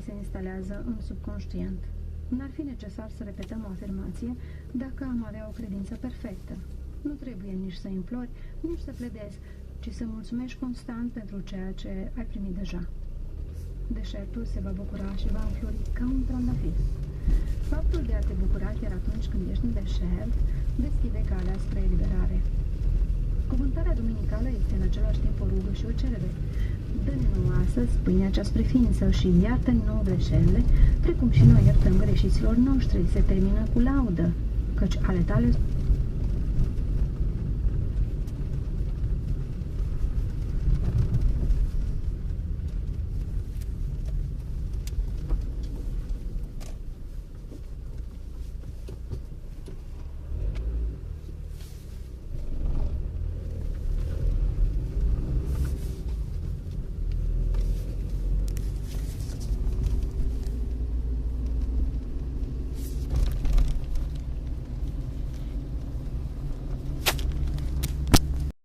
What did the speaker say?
se instalează în subconștient. N-ar fi necesar să repetăm o afirmație dacă am avea o credință perfectă. Nu trebuie nici să implori, nici să pledezi, ci să mulțumești constant pentru ceea ce ai primit deja. Deșertul se va bucura și va înflori ca un trandafir. Faptul de a te bucura chiar atunci când ești în deșert deschide calea spre eliberare. Cuvântarea duminicală este în același timp o rugă și o cerere. Dă-ne nouă astăzi pâinea cea spre ființă și iartă-ne nouă greșelile, precum și noi iertăm greșiților noștri. Se termină cu laudă, căci ale tale